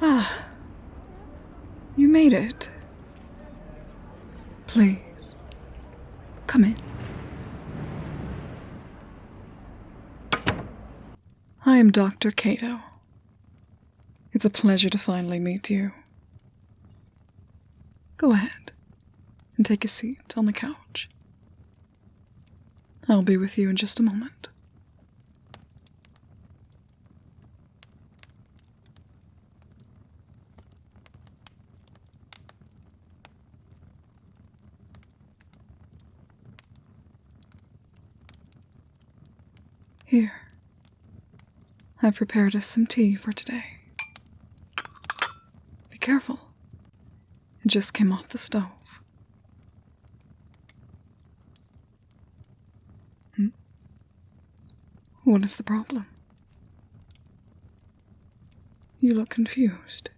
Ah, you made it. Please, come in. I am Dr. Cato. It's a pleasure to finally meet you. Go ahead and take a seat on the couch. I'll be with you in just a moment. Here, I've prepared us some tea for today. Be careful. It just came off the stove. What is the problem? You look confused.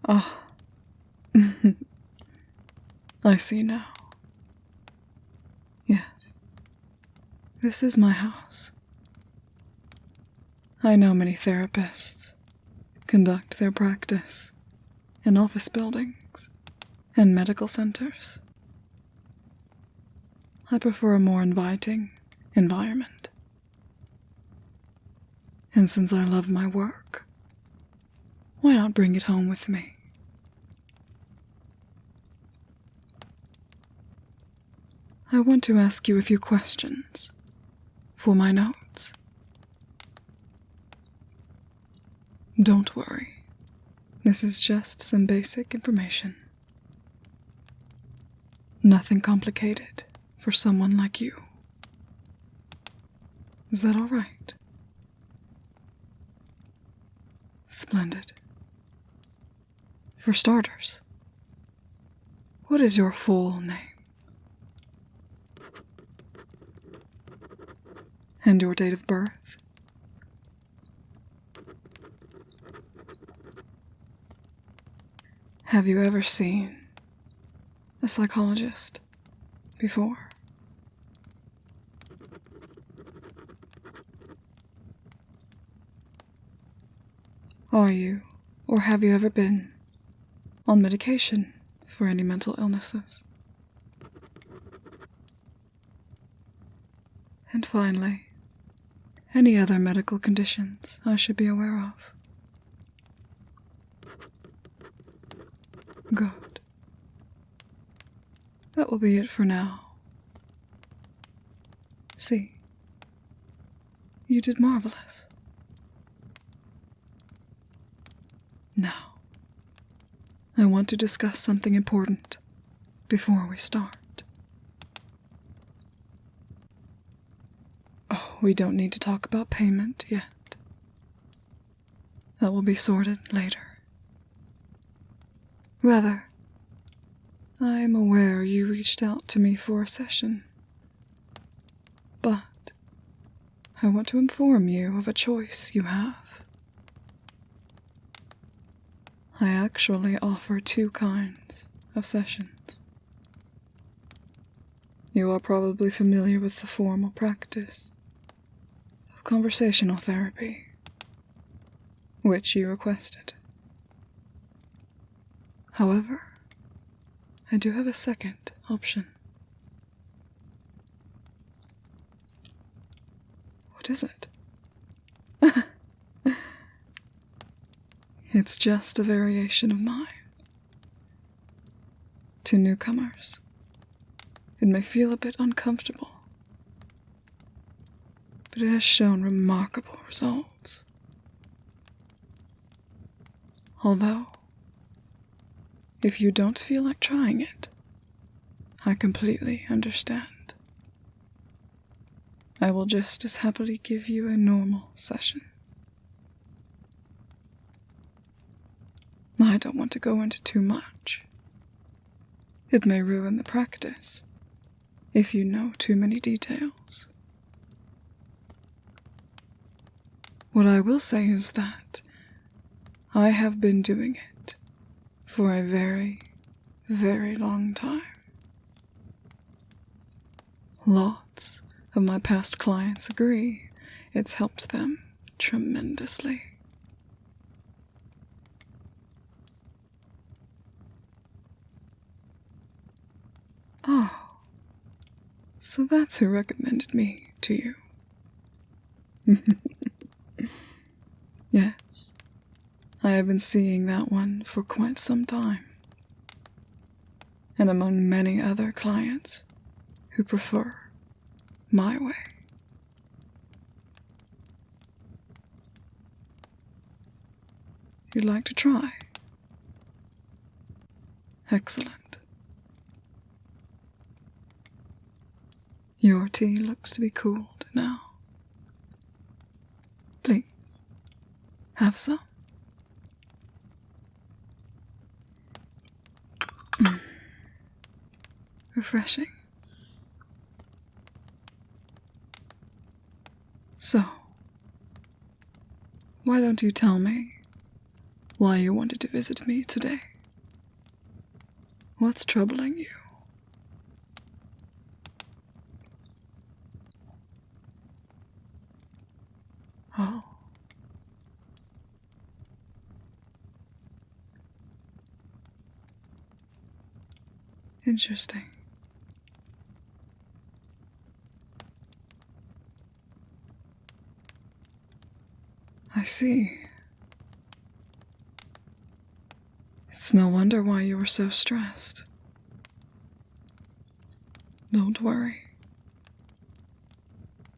Ah. I see now. Yes. This is my house. I know many therapists conduct their practice in office buildings and medical centers. I prefer a more inviting environment. And since I love my work, why not bring it home with me? I want to ask you a few questions for my notes. Don't worry. This is just some basic information. Nothing complicated for someone like you. Is that all right? Splendid. For starters, what is your full name? And your date of birth? Have you ever seen a psychologist before? Are you, or have you ever been, on medication for any mental illnesses? And finally, any other medical conditions I should be aware of? Good. That will be it for now. See, you did marvelous. Now, I want to discuss something important before we start. Oh, we don't need to talk about payment yet. That will be sorted later. Rather, I am aware you reached out to me for a session. But I want to inform you of a choice you have. I actually offer 2 kinds of sessions. You are probably familiar with the formal practice of conversational therapy, which you requested. However, I do have a second option. What is it? It's just a variation of mine. To newcomers, it may feel a bit uncomfortable, but it has shown remarkable results. Although, if you don't feel like trying it, I completely understand. I will just as happily give you a normal session. I don't want to go into too much. It may ruin the practice if you know too many details. What I will say is that I have been doing it for a very, very long time. Lots of my past clients agree it's helped them tremendously. Oh, so that's who recommended me to you. Yes, I have been seeing that one for quite some time, and among many other clients who prefer my way. You'd like to try? Excellent. Your tea looks to be cooled now. Please, have some. Refreshing. So, why don't you tell me why you wanted to visit me today? What's troubling you? Oh. Interesting. I see. It's no wonder why you were so stressed. Don't worry.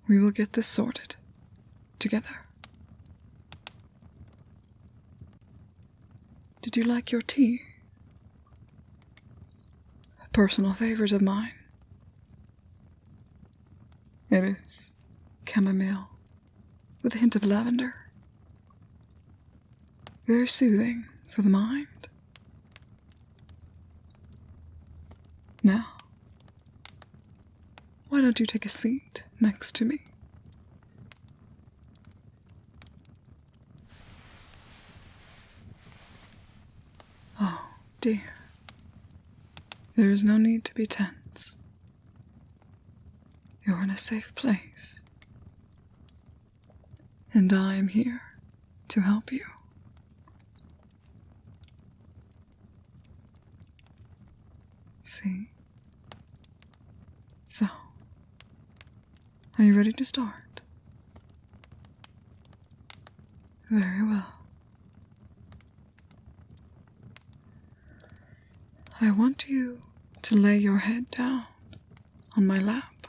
We will get this sorted together. Did you like your tea? A personal favorite of mine. It is chamomile with a hint of lavender. Very soothing for the mind. Now, why don't you take a seat next to me? Oh, dear. There is no need to be tense. You're in a safe place. And I am here to help you. See? So, are you ready to start? Very well. I want you to lay your head down on my lap.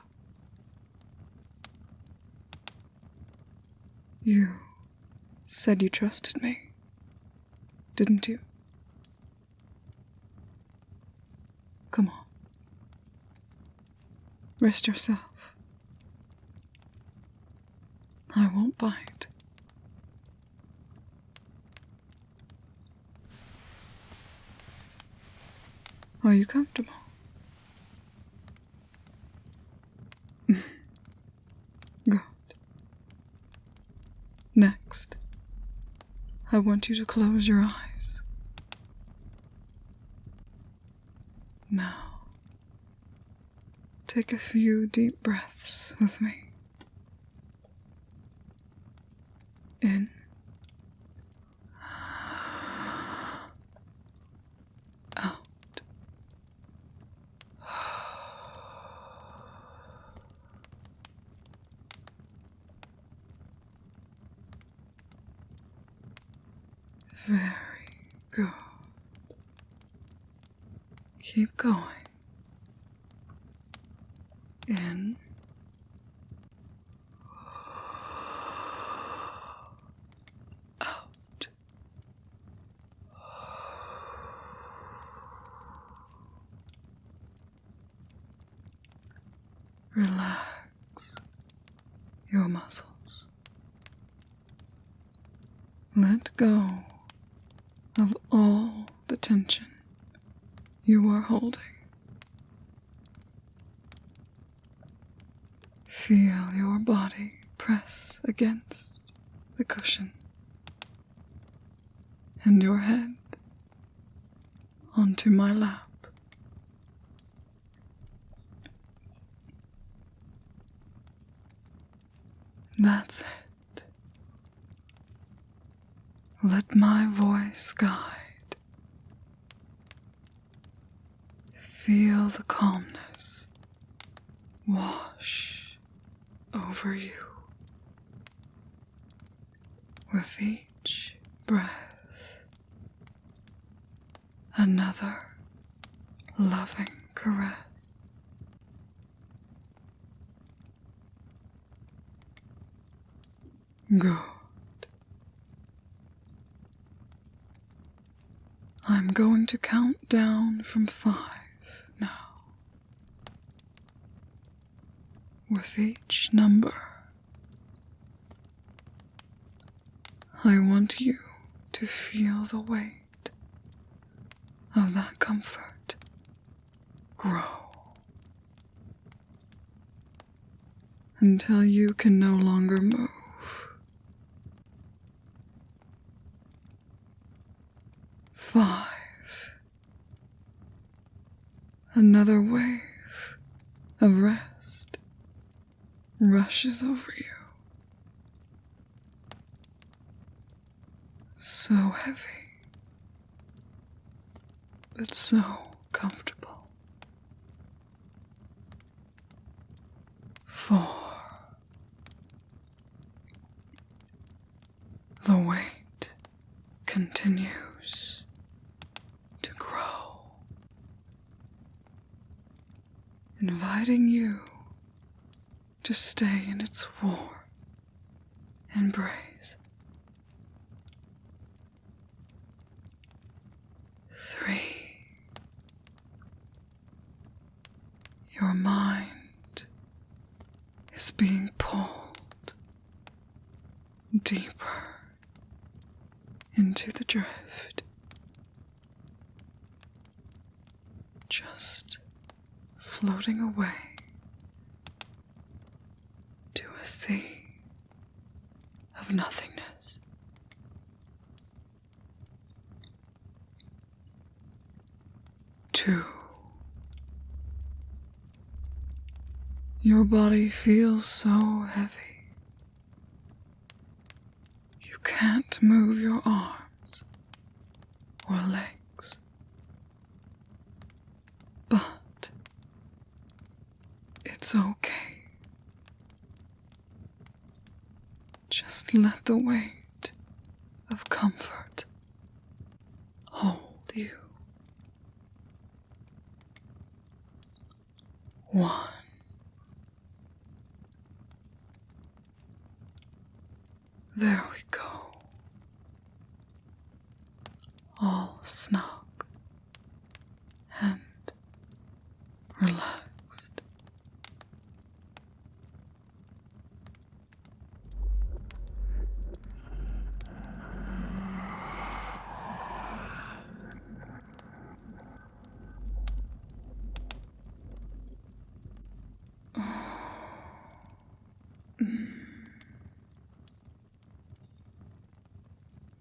You said you trusted me, didn't you? Come on. Rest yourself. I won't bite. Are you comfortable? Good. Next, I want you to close your eyes. Now, take a few deep breaths with me. In. Out. Very good. Keep going. In. Out. Relax your muscles. Let go of all the tension you are holding. Feel your body press against the cushion and your head onto my lap. That's it. Let my voice guide. Feel the calmness wash over you with each breath. Another loving caress. Good. I'm going to count down from 5 now. With each number, I want you to feel the weight of that comfort grow until you can no longer move. 5. Another wave of rest rushes over you. So heavy, but so comfortable. 4. The weight continues to grow, inviting you to stay in its warm embrace. 3. Your mind is being pulled deeper into the drift, just floating away to a sea of nothingness. 2. Your body feels so heavy. You can't move your arms or legs. But it's okay. Just let the weight of comfort hold you. 1. There we go. All snug and relaxed.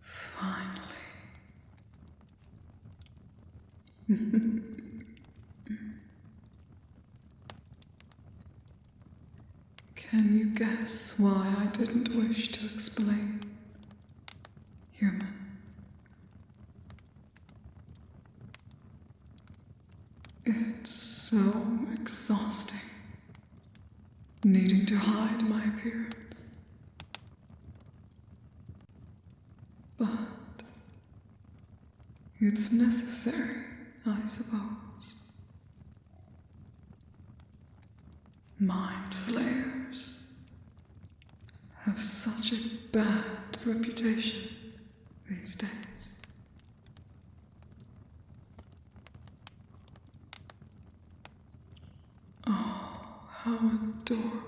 Finally. Can you guess why I didn't wish to explain, human? It's so exhausting, needing to hide my appearance. But it's necessary, I suppose. Mind flayers have such a bad reputation these days. Oh, how adorable.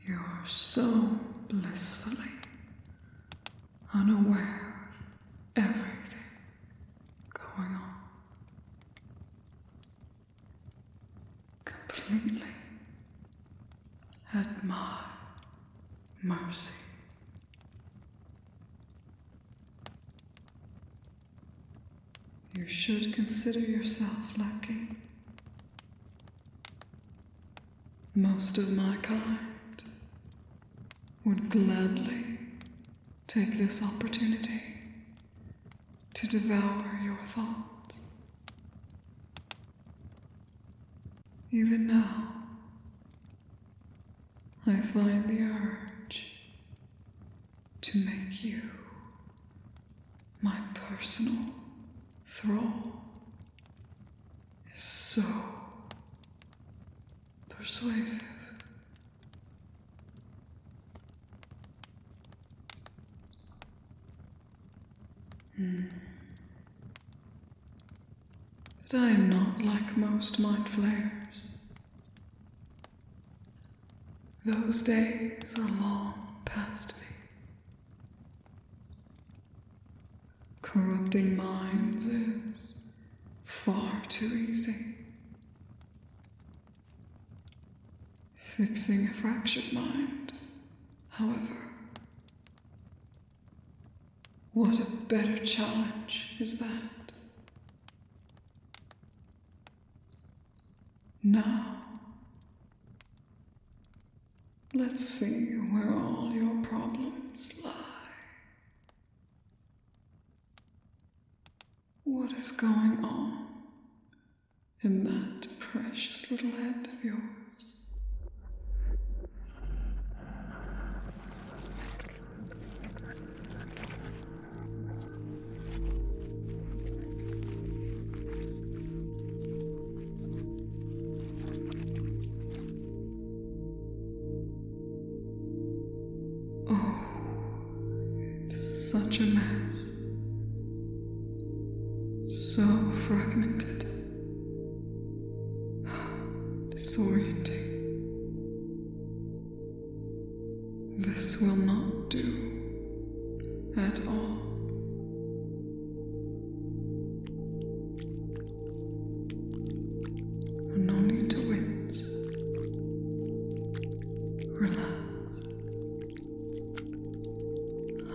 You're so blissfully unaware of everything going on. mercy. You should consider yourself lucky. Most of my kind would gladly take this opportunity to devour your thoughts. Even now, I find the urge to make you my personal thrall is so persuasive. But I am not like most mind flayers. Those days are long past me. Corrupting minds is far too easy. Fixing a fractured mind, however, what a better challenge is that? Now, let's see where all your problems lie. What is going on in that precious little head of yours? Oh, it's such a mess. So fragmented, disorienting. This will not do at all. No need to wince. Relax.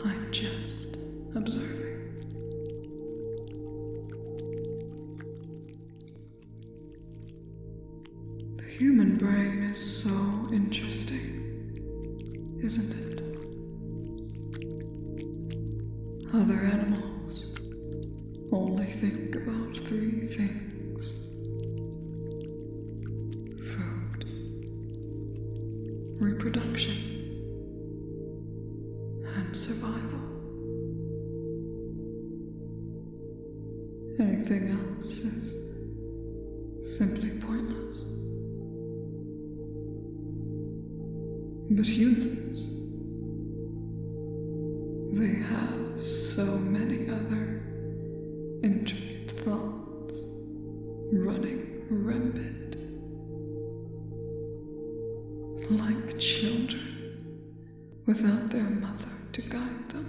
I'm just observing. The human brain is so interesting, isn't it? Other animals only think about 3 things: food, reproduction, and survival. Anything else is simply pointless. But humans, they have so many other intricate thoughts running rampant, like children without their mother to guide them.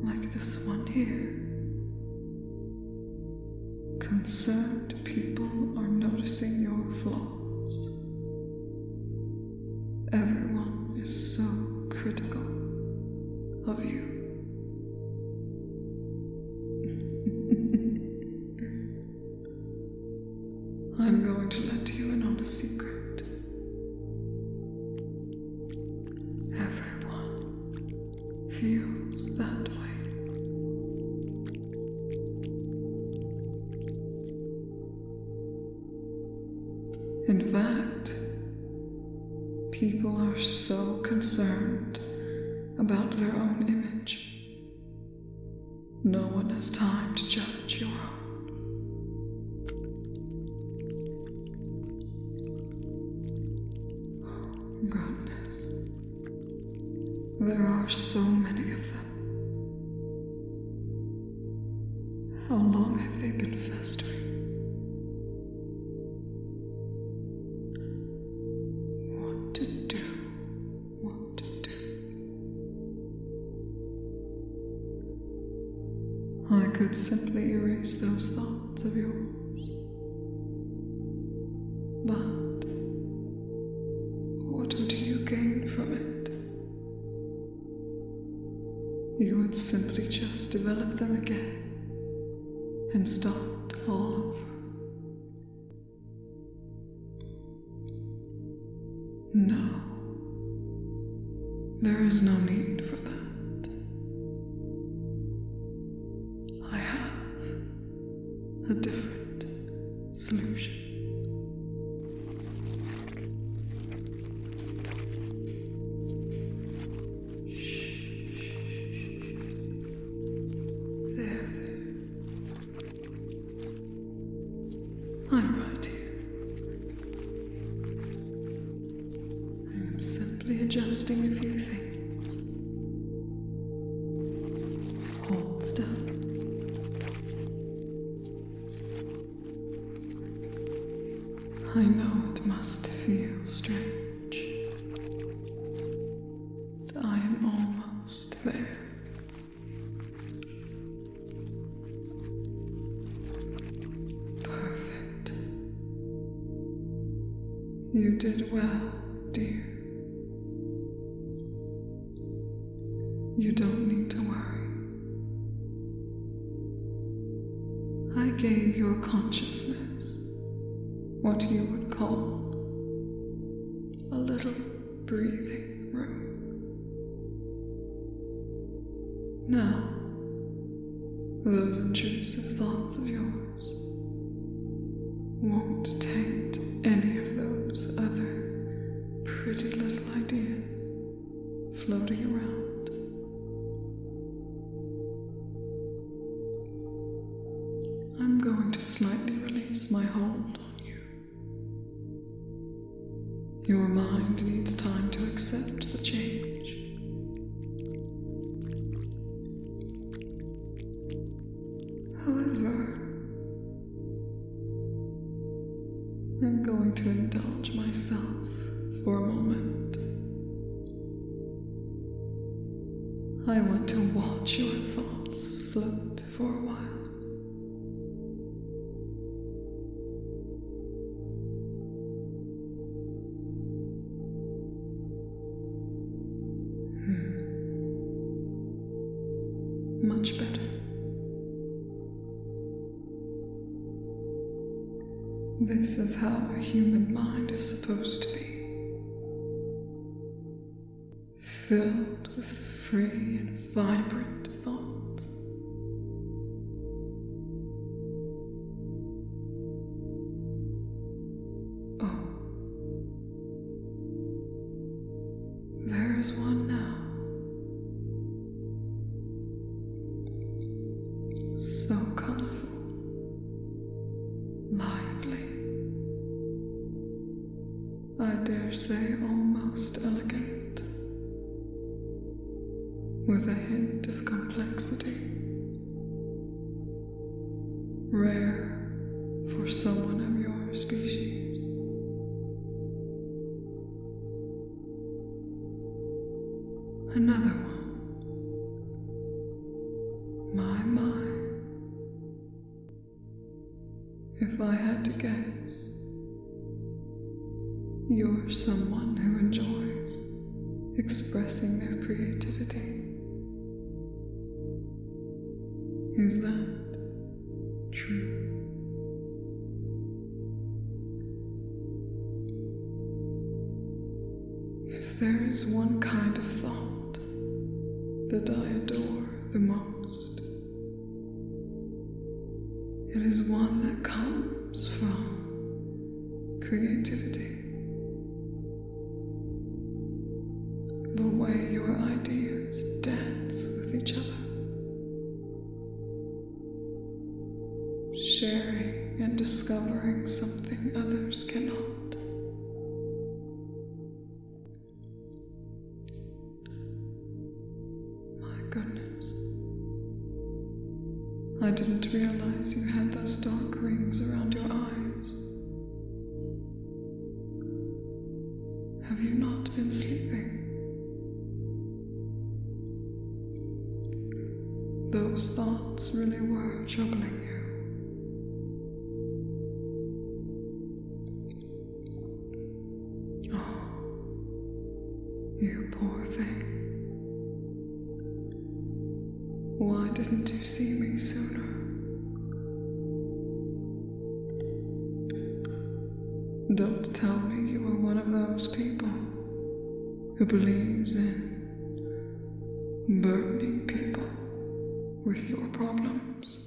Like this one here. Concerned people are noticing your flaws. Everyone is so critical of you. I'm going to let you in on a secret. Everyone feels that way. In fact, people are so concerned about their own image. No one has time to judge your own. Goodness, there are so many of them. How long have they been festering? I could simply erase those thoughts of yours, but from it. You would simply just develop them again and start all over. No, there is no need for that. I have a different solution. I'm right here. I'm simply adjusting a few things. Hold still. I know it must feel strange. But I am almost there. You did well, dear. You don't need to worry. I gave your consciousness what you would call a little breathing room. Now, those intrusive thoughts of yours won't taint any of those other pretty little ideas floating around. I'm going to slightly release my hold on you. Your mind needs time to accept the change. However, I'm going to indulge myself for a moment. I want to watch your thoughts float for a while. Much better. This is how a human mind is supposed to be. Filled with free and vibrant thoughts. Oh, there is one now. So colorful, lively, I dare say almost elegant, with a hint of complexity, rare for someone of your species. Another one. My. If I had to guess, you're someone who enjoys expressing their creativity. Is that true? If there is one kind of thought that I adore the most, it is one that comes from creativity. The way your ideas dance with each other, sharing and discovering something others cannot. My goodness. I didn't realize you had those dark rings around your eyes. Have you not been sleeping? Those thoughts really were troubling you. Oh, You poor thing. Why didn't you see me sooner? Don't tell me you were one of those people who believes in burdening people with your problems.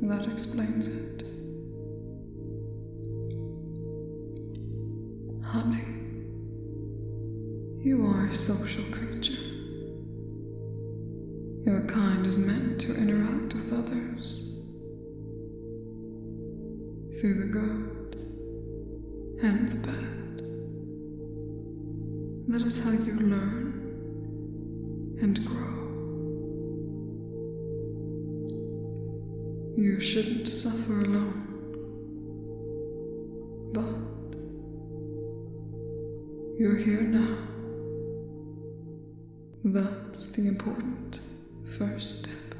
That explains it. Honey, you are a social creature. Your kind is meant to interact with others through the good and the bad. That is how you learn and grow. You shouldn't suffer alone, but you're here now. That's the important first step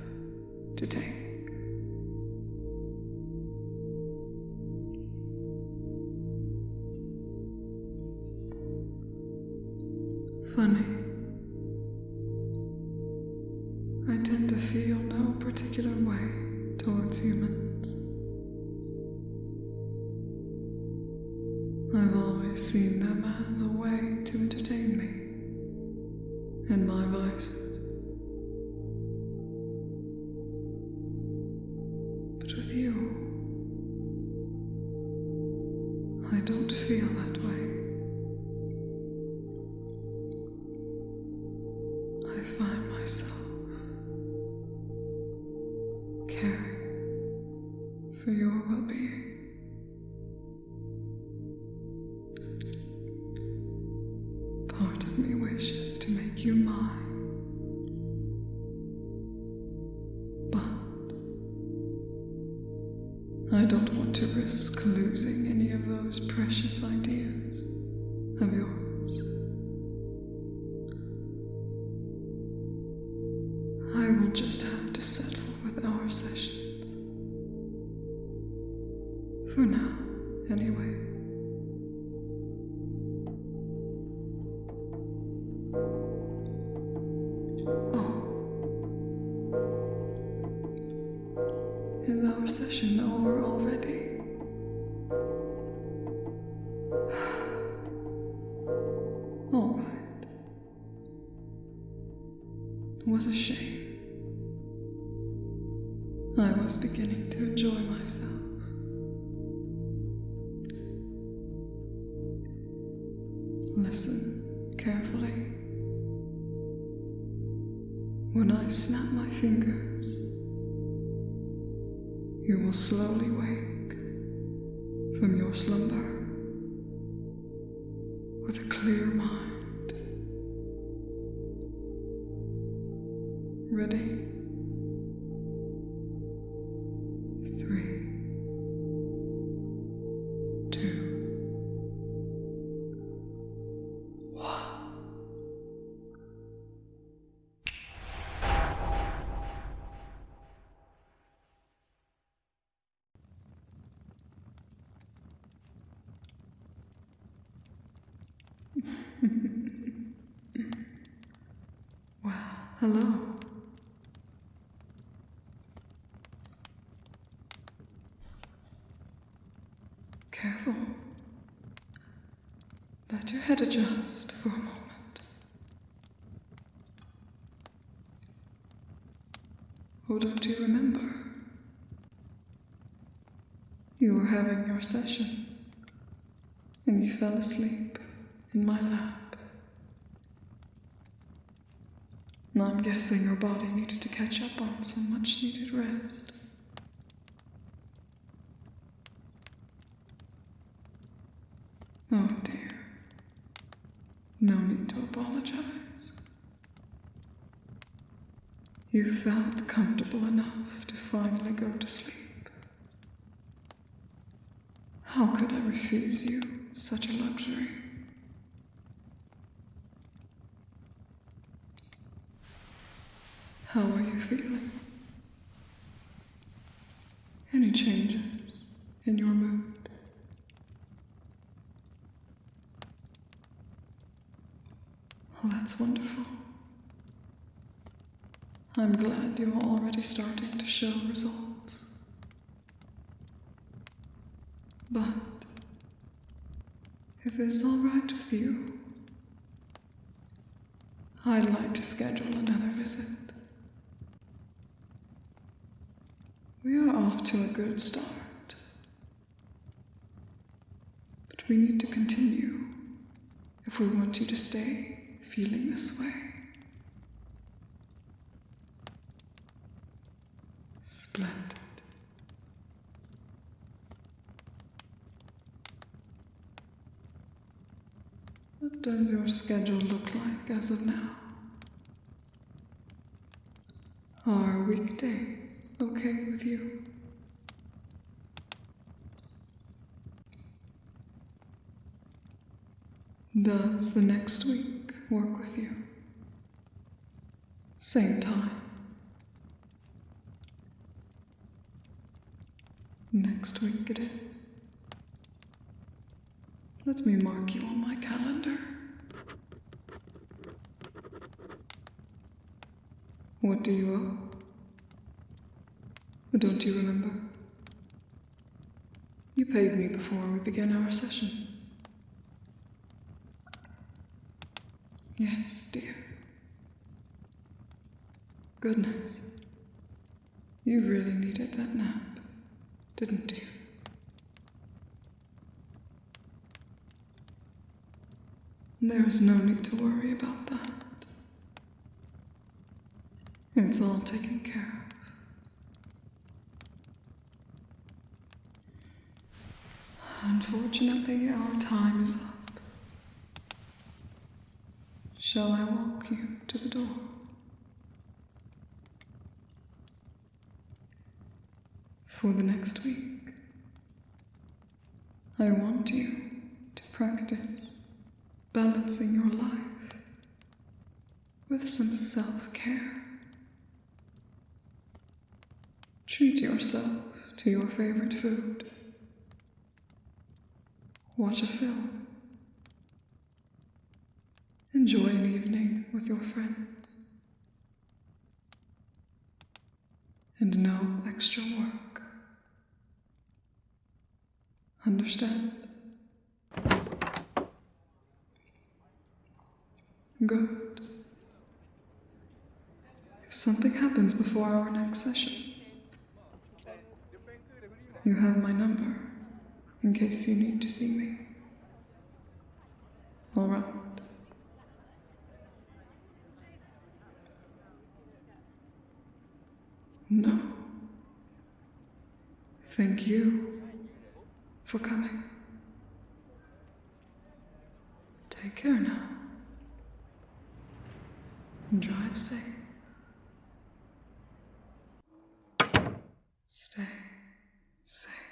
to take. Funny, I tend to feel no particular way towards humans. I've always seen them as a way to entertain me and my vices. But with you, I don't feel that way. I find myself caring for your well-being. Part of me wishes to make you mine, but I don't want to risk losing any of those precious ideas of yours. I will just have to settle with our sessions. For now, anyway. Oh. Is our session over already? All right. What a shame. I was beginning to enjoy myself. Listen carefully. When I snap my fingers, you will slowly wake from your slumber with a clear mind. Ready? 3, 2, 1. Well, hello. Careful. Let your head adjust for a moment. Oh, don't you remember? You were having your session, and you fell asleep in my lap. Now I'm guessing your body needed to catch up on some much-needed rest. Oh dear. No need to apologize. You felt comfortable enough to finally go to sleep. How could I refuse you such a luxury? How are you feeling? Any changes in your mood? Oh, that's wonderful. I'm glad you're already starting to show results. But if it's all right with you, I'd like to schedule another visit. We are off to a good start, but we need to continue if we want you to stay feeling this way. Splendid. What does your schedule look like as of now? Are weekdays okay with you? Does the next week work with you? Same time. Next week it is. Let me mark you on my calendar. What do you owe? Don't you remember? You paid me before we began our session. Yes, dear. Goodness. You really needed that nap, didn't you? There is no need to worry about that. It's all taken care of. Unfortunately, our time is up. Shall I walk you to the door? For the next week, I want you to practice balancing your life with some self-care. Treat yourself to your favorite food. Watch a film. Enjoy an evening with your friends. And no extra work. Understand? Good. If something happens before our next session, you have my number in case you need to see me. All right. No. Thank you for coming. Take care now. Drive safe. Stay safe.